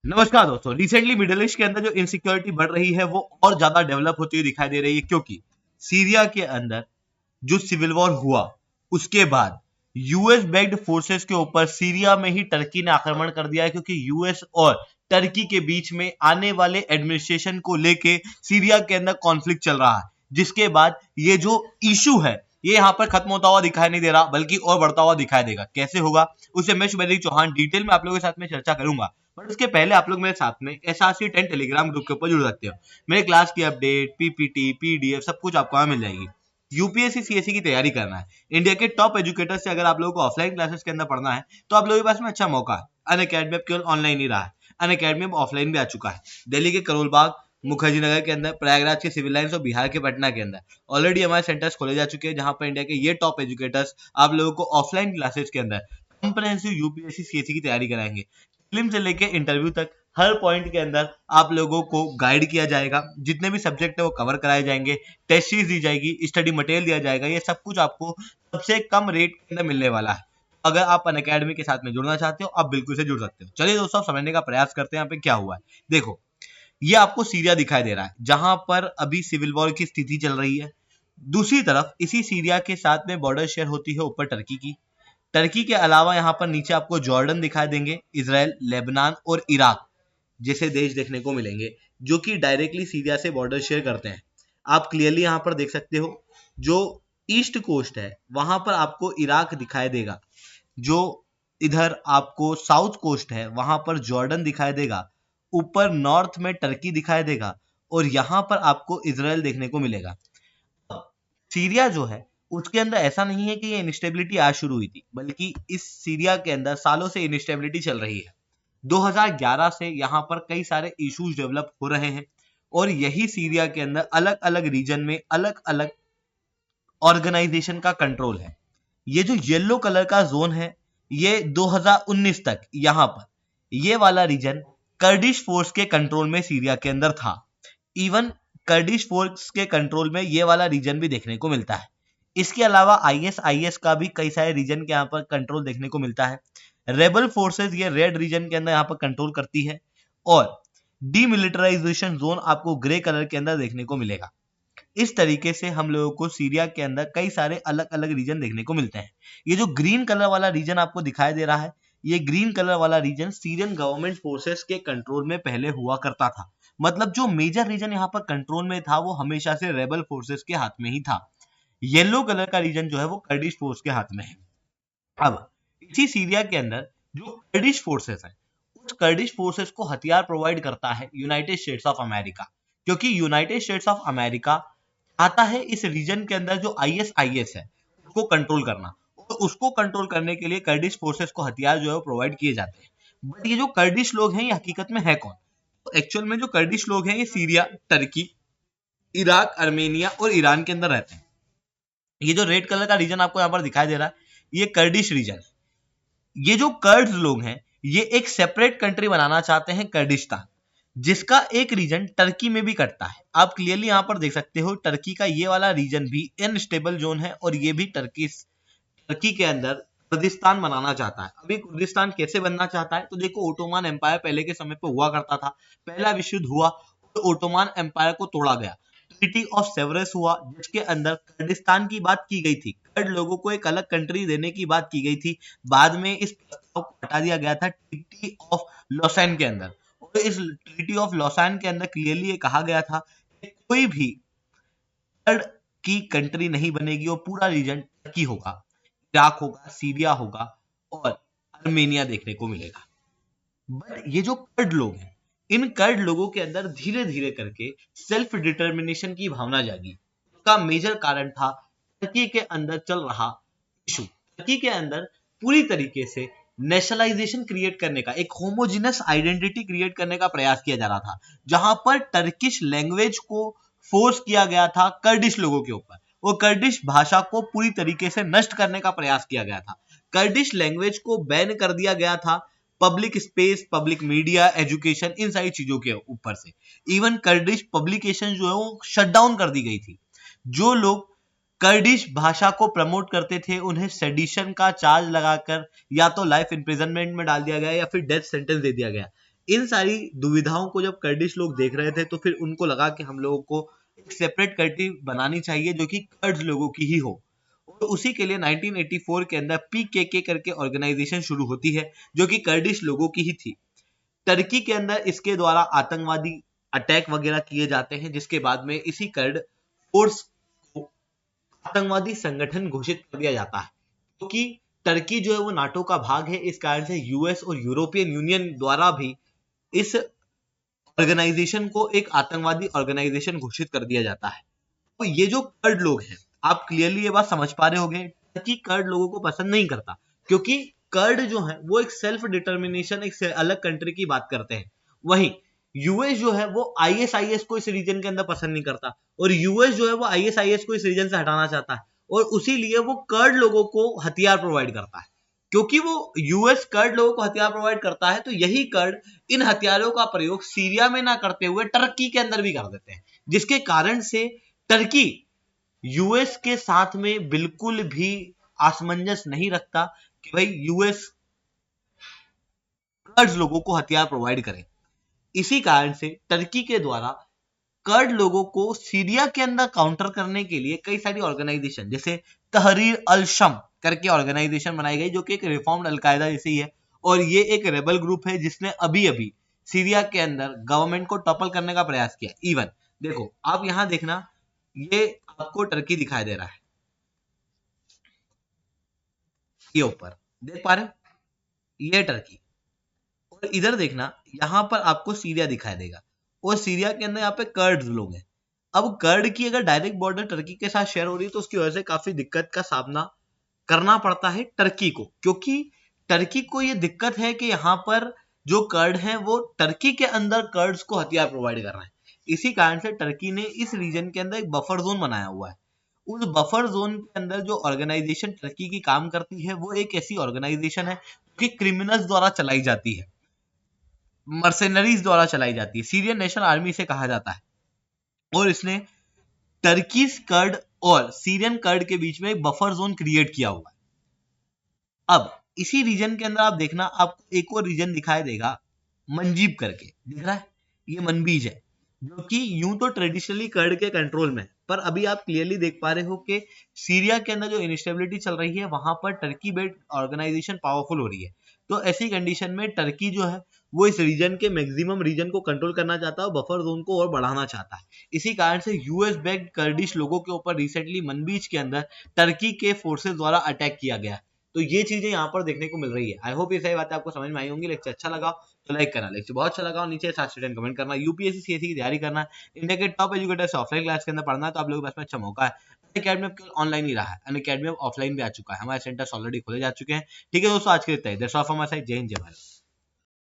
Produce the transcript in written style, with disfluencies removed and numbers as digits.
नमस्कार दोस्तों। Recently middle east के अंदर जो इनसिक्योरिटी बढ़ रही है वो और ज्यादा डेवलप होती हुई दिखाई दे रही है, क्योंकि सीरिया के अंदर जो सिविल वॉर हुआ उसके बाद यूएस बैक्ड फोर्सेस के ऊपर सीरिया में ही टर्की ने आक्रमण कर दिया है, क्योंकि यूएस और टर्की के बीच में आने वाले एडमिनिस्ट्रेशन को लेके सीरिया के अंदर कॉन्फ्लिक्ट चल रहा है, जिसके बाद ये जो इशू है ये यहाँ पर खत्म होता हुआ दिखाई नहीं दे रहा, बल्कि और बढ़ता हुआ दिखाई देगा। कैसे होगा उसे मैं शुभेंद्र चौहान डिटेल में आप लोगों के साथ में चर्चा करूंगा। बट उसके पहले आप लोग मेरे साथ में SRC10 टेलीग्राम ग्रुप के ऊपर जुड़ सकते हो। मेरे क्लास की अपडेट, पीपीटी, पीडीएफ सब कुछ आपको वहां मिल जाएगी। यूपीएससी सीएससी की तैयारी करना है, इंडिया के टॉप एजुकेटर से अगर आप लोगों को ऑफलाइन क्लासेस के अंदर पढ़ना है तो आप लोगों के पास में अच्छा मौका है। अनअकैडमी अब केवल ऑनलाइन ही रहा है, अनअकैडमी अब ऑफलाइन भी आ चुका है। दिल्ली के करोल बाग, मुखर्जी नगर के अंदर, प्रयागराज के सिविल लाइन्स और बिहार के पटना के अंदर ऑलरेडी हमारे सेंटर्स खोले जा चुके हैं, जहां पर इंडिया के ये टॉप एजुकेटर्स आप लोगों को ऑफलाइन क्लासेस के अंदर कंप्रेहेंसिव यूपीएससी सीएससी की तैयारी कराएंगे। फिल्म से लेके इंटरव्यू तक हर पॉइंट के अंदर आप लोगों को गाइड किया जाएगा। जितने भी सब्जेक्ट है वो कवर कराए जाएंगे, टेस्ट सीरीज दी जाएगी, स्टडी मटेरियल दिया जाएगा। ये सब कुछ आपको सबसे कम रेट के अंदर मिलने वाला है। अगर आप अनअकैडमी के साथ में जुड़ना चाहते हो आप बिल्कुल से जुड़ सकते हो। चलिए दोस्तों, आप समझने का प्रयास करते हैं यहाँ पे क्या हुआ है। देखो, ये आपको सीरिया दिखाई दे रहा है, जहां पर अभी सिविल वॉर की स्थिति चल रही है। दूसरी तरफ इसी सीरिया के साथ में बॉर्डर शेयर होती है ऊपर टर्की की। टर्की के अलावा यहाँ पर नीचे आपको जॉर्डन दिखाई देंगे, इजराइल, लेबनान और इराक जैसे देश देखने को मिलेंगे, जो कि डायरेक्टली सीरिया से बॉर्डर शेयर करते हैं। आप क्लियरली यहाँ पर देख सकते हो, जो ईस्ट कोस्ट है वहां पर आपको इराक दिखाई देगा, जो इधर आपको साउथ कोस्ट है वहां पर जॉर्डन दिखाई देगा, ऊपर नॉर्थ में टर्की दिखाई देगा, और यहां पर आपको इजराइल देखने को मिलेगा। सीरिया जो है उसके अंदर ऐसा नहीं है कि ये इनस्टेबिलिटी आज शुरू हुई थी, बल्कि इस सीरिया के अंदर सालों से इनस्टेबिलिटी चल रही है। 2011 से यहाँ पर कई सारे इश्यूज डेवलप हो रहे हैं, और यही सीरिया के अंदर अलग अलग रीजन में अलग अलग ऑर्गेनाइजेशन का कंट्रोल है। ये जो येलो कलर का जोन है ये 2019 तक यहाँ पर ये वाला रीजन कर्डिश फोर्स के कंट्रोल में सीरिया के अंदर था। इवन कर्डिश फोर्स के कंट्रोल में ये वाला रीजन भी देखने को मिलता है। इसके अलावा आईएस का भी कई सारे रीजन के यहाँ पर कंट्रोल देखने को मिलता है। रेबल फोर्सेस ये रेड रीजन के अंदर यहाँ पर कंट्रोल करती है, और डीमिलिटराइजेशन जोन आपको ग्रे कलर के अंदर देखने को मिलेगा। इस तरीके से हम लोगों को सीरिया के अंदर कई सारे अलग अलग रीजन देखने को मिलते हैं। ये जो ग्रीन कलर वाला रीजन आपको दिखाई दे रहा है, ये ग्रीन कलर वाला रीजन सीरियन गवर्नमेंट फोर्सेस के कंट्रोल में पहले हुआ करता था। मतलब जो मेजर रीजन यहाँ पर कंट्रोल में था वो हमेशा से रेबल फोर्सेस के हाथ में ही था। येलो कलर का रीजन जो है वो कर्डिश फोर्स के हाथ में है। अब इसी सीरिया के अंदर जो कर्डिश फोर्सेस है, उस कर्डिश फोर्सेस को हथियार प्रोवाइड करता है यूनाइटेड स्टेट्स ऑफ अमेरिका, क्योंकि यूनाइटेड स्टेट्स ऑफ अमेरिका आता है इस रीजन के अंदर जो आईएस है उसको कंट्रोल करना, और उसको कंट्रोल करने के लिए कर्डिश फोर्सेस को हथियार जो है वो प्रोवाइड किए जाते हैं। बट ये जो कर्डिश लोग हैं ये हकीकत में है कौन? तो एक्चुअल में जो कर्डिश लोग हैं ये सीरिया, टर्की, इराक, अर्मेनिया और ईरान के अंदर रहते हैं। ये जो रेड कलर का रीजन आपको यहाँ पर दिखाई दे रहा है ये कर्डिश रीजन है। ये जो कर्ड्स लोग हैं ये एक सेपरेट कंट्री बनाना चाहते हैं, कर्डिस्तान, जिसका एक रीजन टर्की में भी कटता है। आप क्लियरली यहां पर देख सकते हो टर्की का ये वाला रीजन भी अनस्टेबल जोन है, और ये भी टर्की के अंदर कुर्दिस्तान बनाना चाहता है। अभी कुर्दिस्तान कैसे बनना चाहता है? तो देखो, ओटोमान एम्पायर पहले के समय पे हुआ करता था। पहला विश्व युद्ध हुआ तो ओटोमान एम्पायर को तोड़ा गया, ट्रीटी ऑफ सेवरस हुआ जिसके अंदर कर्डिस्तान की बात की गई थी, कर्ड लोगों को एक अलग कंट्री देने की बात की गई थी। बाद में इस प्रस्ताव को हटा दिया गया था ट्रीटी ऑफ लॉसेन के अंदर, और इस ट्रीटी ऑफ लॉसेन के अंदर क्लियरली ये कहा गया था कि कोई भी कर्ड की कंट्री नहीं बनेगी और पूरा रीजन टर्की होगा, इराक होगा, सीरिया होगा और अर्मेनिया देखने को मिलेगा। बट ये जो कर्ड लोग हैं, इन कर्ड लोगों के अंदर धीरे धीरे करके सेल्फ डिटर्मिनेशन की भावना जागी। उसका मेजर कारण था टर्की के अंदर चल रहा इशू। टर्की के अंदर पूरी तरीके से नेशनलाइजेशन क्रिएट करने का, एक होमोजिनस आइडेंटिटी क्रिएट करने का प्रयास किया जा रहा था, जहां पर टर्किश लैंग्वेज को फोर्स किया गया था कर्डिश लोगों के ऊपर, और कर्डिश भाषा को पूरी तरीके से नष्ट करने का प्रयास किया गया था। कर्डिश लैंग्वेज को बैन कर दिया गया था public space, public media, education, इन सारी चीजों के ऊपर से। इवन कर्डिश पब्लिकेशन जो है वो शट डाउन कर दी गई थी। जो लोग कर्डिश भाषा को प्रमोट करते थे उन्हें सेडिशन का चार्ज लगाकर या तो लाइफ इंप्रिजनमेंट में डाल दिया गया या फिर डेथ सेंटेंस दे दिया गया। इन सारी दुविधाओं को जब कर्डिश लोग देख रहे थे तो फिर उनको लगा कि हम लोगों को एक सेपरेट कंट्री बनानी चाहिए जो कि कर्ड्स लोगों की ही हो। और उसी के लिए 1984 के अंदर पीकेके करके ऑर्गेनाइजेशन शुरू होती है जो कि कर्डिश लोगों की ही थी। टर्की के अंदर इसके द्वारा आतंकवादी अटैक वगैरह किए जाते हैं, जिसके बाद में इसी कर्ड फोर्स को आतंकवादी संगठन घोषित कर दिया जाता है, क्योंकि टर्की जो है वो नाटो का भाग है। इस कारण से यूएस और यूरोपियन यूनियन द्वारा भी इस ऑर्गेनाइजेशन को एक आतंकवादी ऑर्गेनाइजेशन घोषित कर दिया जाता है। तो ये जो कर्ड लोग हैं, आप क्लियरली ये बात समझ पा रहे होंगे, टर्की कर्ड लोगों को पसंद नहीं करता, क्योंकि कर्ड जो है वो एक सेल्फ डिटर्मिनेशन, एक अलग कंट्री की बात करते हैं। वहीं यूएस जो है वो आईएसआईएस को इस रीजन के अंदर पसंद नहीं करता, और यूएस जो है वो आईएसआईएस को इस रीजन से हटाना चाहता है, और उसी लिए वो कर्ड लोगों को हथियार प्रोवाइड करता है। क्योंकि वो यूएस कर्ड लोगों को हथियार प्रोवाइड करता है, तो यही कर्ड इन हथियारों का प्रयोग सीरिया में ना करते हुए टर्की के अंदर भी कर देते हैं, जिसके कारण से टर्की यूएस के साथ में बिल्कुल भी आसमंजस नहीं रखता कि भाई यूएस कर्ड लोगों को हथियार प्रोवाइड करे। इसी कारण से टर्की के द्वारा कर्ड लोगों को सीरिया के अंदर काउंटर करने के लिए कई सारी ऑर्गेनाइजेशन जैसे तहरीर अल शम करके ऑर्गेनाइजेशन बनाई गई, जो कि एक रिफॉर्म्ड अलकायदा जैसे ही है, और ये एक रेबल ग्रुप है जिसने अभी अभी सीरिया के अंदर गवर्नमेंट को टॉपल करने का प्रयास किया। इवन देखो आप यहां देखना, ये आपको टर्की दिखाई दे रहा है, ये ऊपर देख पा रहे हो, ये टर्की, और इधर देखना यहां पर आपको सीरिया दिखाई देगा, और सीरिया के अंदर यहाँ पे कर्ड्स लोग हैं। अब कर्ड की अगर डायरेक्ट बॉर्डर टर्की के साथ शेयर हो रही है तो उसकी वजह से काफी दिक्कत का सामना करना पड़ता है टर्की को, क्योंकि टर्की को ये दिक्कत है कि यहाँ पर जो कर्ड हैं वो टर्की के अंदर कर्ड्स को हथियार प्रोवाइड कर रहे हैं। इसी कारण से टर्की ने इस रीजन के अंदर एक बफर जोन बनाया हुआ है। उस बफर जोन के अंदर जो ऑर्गेनाइजेशन टर्की की काम करती है वो एक ऐसी ऑर्गेनाइजेशन है कि क्रिमिनल्स द्वारा चलाई जाती है, मर्सेनरीज द्वारा चलाई जाती है, सीरियन नेशनल आर्मी इसे कहा जाता है। और इसने टर्की कर्ड और सीरियन कर्ड के बीच में एक बफर जोन क्रिएट किया हुआ है। अब इसी रीजन के अंदर आप देखना, आपको एक और रीजन दिखाई देगा, मंजीब करके दिख रहा है, ये मनबीज है, जो कि यूं तो ट्रेडिशनली कर्ड के कंट्रोल में है, पर अभी आप क्लियरली देख पा रहे हो कि सीरिया के अंदर जो इंस्टेबिलिटी चल रही है वहां पर टर्की बेस्ड ऑर्गेनाइजेशन पावरफुल हो रही है। तो ऐसी कंडीशन में टर्की जो है वो इस रीजन के मैक्सिमम रीजन को कंट्रोल करना चाहता है और बफर जोन को और बढ़ाना चाहता है। इसी कारण से यूएस बैक्ड कर्डिश लोगों के ऊपर रिसेंटली मनबीज के अंदर टर्की के फोर्सेस द्वारा अटैक किया गया। तो ये चीजें यहाँ पर देखने को मिल रही है। आई होप ये सही बातें आपको समझ में आई होंगी। लेक्चर अच्छा लगा तो लाइक करना, लेक्चर बहुत अच्छा लगा और नीचे साथ स्टूडेंट कमेंट करना। यूपीएससी सीएससी की तैयारी करना, इंडिया के टॉप एजुकेटर से ऑफलाइन क्लास के अंदर पढ़ना है तो आप लोगों के पास में अच्छा मौका है। अनअकैडमी अब ऑनलाइन ही रहा है, अनअकैडमी अब ऑफलाइन भी आ चुका है, हमारे सेंटर्स ऑलरेडी खोले जा चुके हैं। ठीक है दोस्तों, आज के लिए इतना ही। That's all from my side. जय हिंद जय भारत।